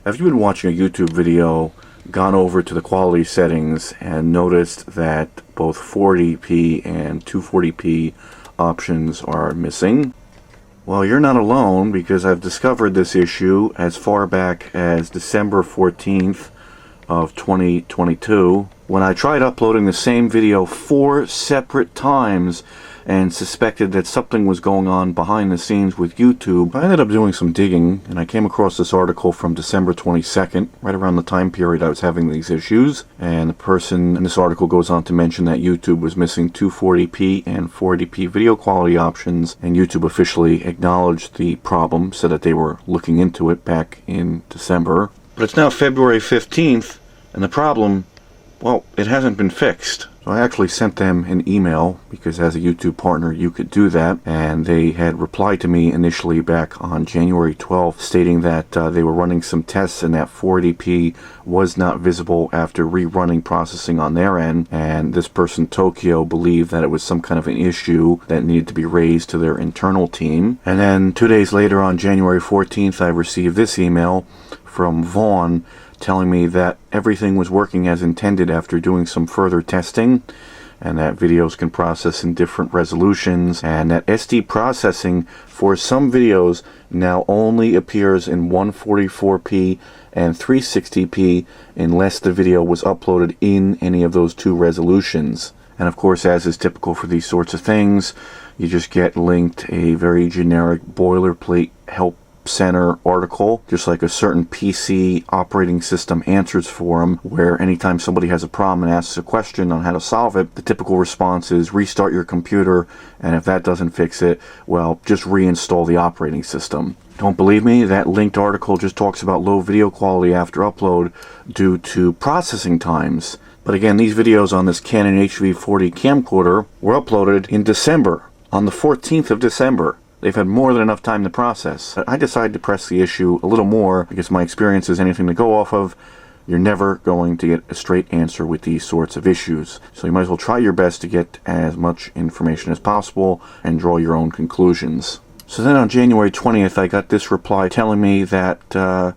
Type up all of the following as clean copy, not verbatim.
Have you been watching a YouTube video, gone over to the quality settings, and noticed that both 480p and 240p options are missing? Well, you're not alone, because I've discovered this issue as far back as December 14th of 2022 when I tried uploading the same video 4 separate times and suspected that something was going on behind the scenes with YouTube. I ended up doing some digging, and I came across this article from December 22nd, right around the time period I was having these issues. And the person in this article goes on to mention that YouTube was missing 240p and 480p video quality options, and YouTube officially acknowledged the problem, said that they were looking into it back in December. But it's now February 15th, and the problem, well, it hasn't been fixed. So I actually sent them an email, because as a YouTube partner you could do that, and they had replied to me initially back on January 12th stating that they were running some tests and that 480p was not visible after rerunning processing on their end, and this person, Tokyo, believed that it was some kind of an issue that needed to be raised to their internal team. And then 2 days later, on January 14th, I received this email from Vaughn telling me that everything was working as intended after doing some further testing, and that videos can process in different resolutions, and that SD processing for some videos now only appears in 144p and 360p unless the video was uploaded in any of those two resolutions. And of course, as is typical for these sorts of things, you just get linked a very generic boilerplate help center article, just like a certain PC operating system answers forum, where anytime somebody has a problem and asks a question on how to solve it, the typical response is restart your computer, and if that doesn't fix it, well, just reinstall the operating system. Don't believe me? That linked article just talks about low video quality after upload due to processing times. But again, these videos on this Canon HV40 camcorder were uploaded in December, on the 14th of December. They've had more than enough time to process. I decided to press the issue a little more because my experience is anything to go off of. You're never going to get a straight answer with these sorts of issues. So you might as well try your best to get as much information as possible and draw your own conclusions. So then on January 20th, I got this reply telling me that,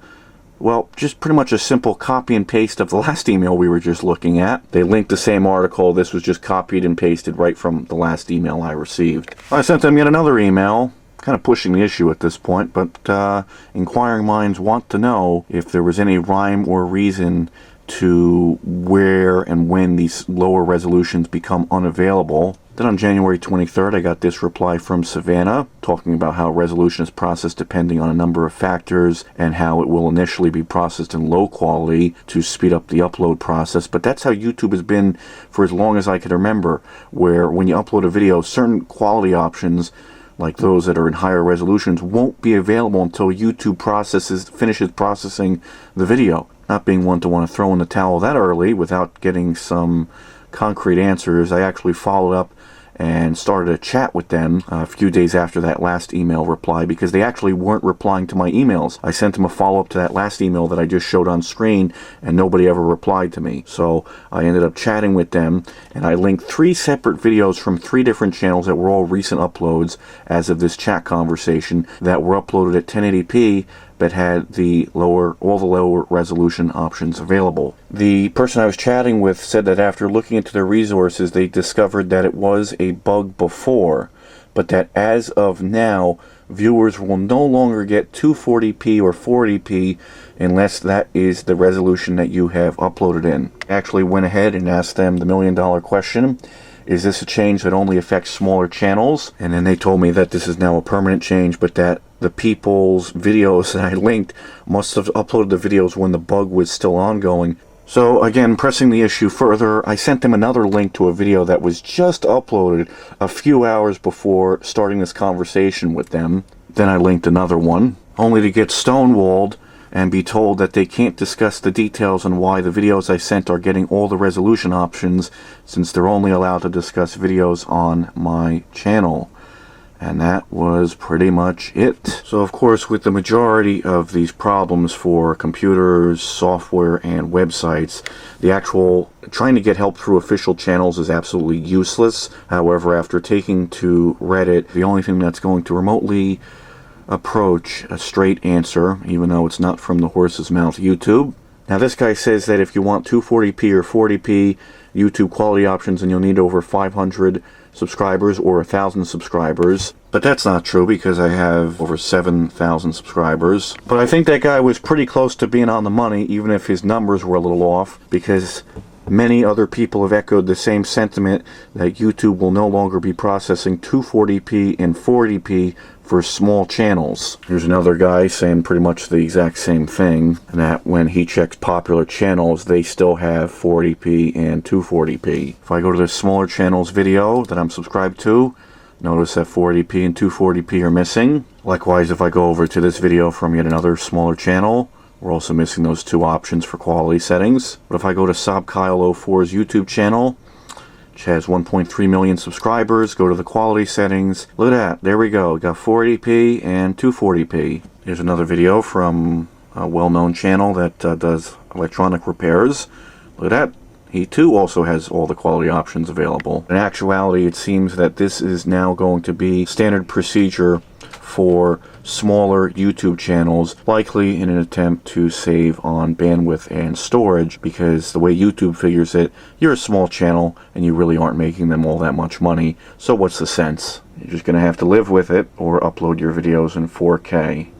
well, just pretty much a simple copy and paste of the last email we were just looking at. They linked the same article. This was just copied and pasted right from the last email I received. I sent them yet another email, kind of pushing the issue at this point, but inquiring minds want to know if there was any rhyme or reason to where and when these lower resolutions become unavailable. Then on January 23rd, I got this reply from Savannah talking about how resolution is processed depending on a number of factors and how it will initially be processed in low quality to speed up the upload process. But that's how YouTube has been for as long as I can remember, where when you upload a video, certain quality options, like those that are in higher resolutions, won't be available until YouTube finishes processing the video. Not being one to want to throw in the towel that early without getting some concrete answers, I actually followed up and started a chat with them a few days after that last email reply, because they actually weren't replying to my emails. I sent them a follow-up to that last email that I just showed on screen, and nobody ever replied to me. So I ended up chatting with them, and I linked 3 separate videos from 3 different channels that were all recent uploads as of this chat conversation that were uploaded at 1080p that had all the lower resolution options available. The person I was chatting with said that after looking into their resources, they discovered that it was a bug before, but that as of now, viewers will no longer get 240p or 480p unless that is the resolution that you have uploaded in. I actually went ahead and asked them the million-dollar question: is this a change that only affects smaller channels? And then they told me that this is now a permanent change, but that the people's videos that I linked must have uploaded the videos when the bug was still ongoing. So again, pressing the issue further, I sent them another link to a video that was just uploaded a few hours before starting this conversation with them. Then I linked another one, only to get stonewalled and be told that they can't discuss the details on why the videos I sent are getting all the resolution options, since they're only allowed to discuss videos on my channel. And that was pretty much it. So of course, with the majority of these problems for computers, software, and websites, the actual trying to get help through official channels is absolutely useless. However, after taking to Reddit, the only thing that's going to remotely approach a straight answer, even though it's not from the horse's mouth. YouTube. Now this guy says that if you want 240p or 40p YouTube quality options, and you'll need over 500 subscribers or 1,000 subscribers. But that's not true, because I have over 7,000 subscribers. But I think that guy was pretty close to being on the money, even if his numbers were a little off, because many other people have echoed the same sentiment that YouTube will no longer be processing 240p and 40p for small channels. Here's another guy saying pretty much the exact same thing, and that when he checks popular channels, they still have 40p and 240p. If I go to the smaller channels video that I'm subscribed to, notice that 40p and 240p are missing. Likewise, if I go over to this video from yet another smaller channel, we're also missing those two options for quality settings. But if I go to SobKyle04's YouTube channel, which has 1.3 million subscribers, go to the quality settings. Look at that. There we go. We got 480p and 240p. Here's another video from a well-known channel that does electronic repairs. Look at that. He too also has all the quality options available. In actuality, it seems that this is now going to be standard procedure for smaller YouTube channels, likely in an attempt to save on bandwidth and storage, because the way YouTube figures it, you're a small channel and you really aren't making them all that much money, so what's the sense? You're just going to have to live with it or upload your videos in 4K.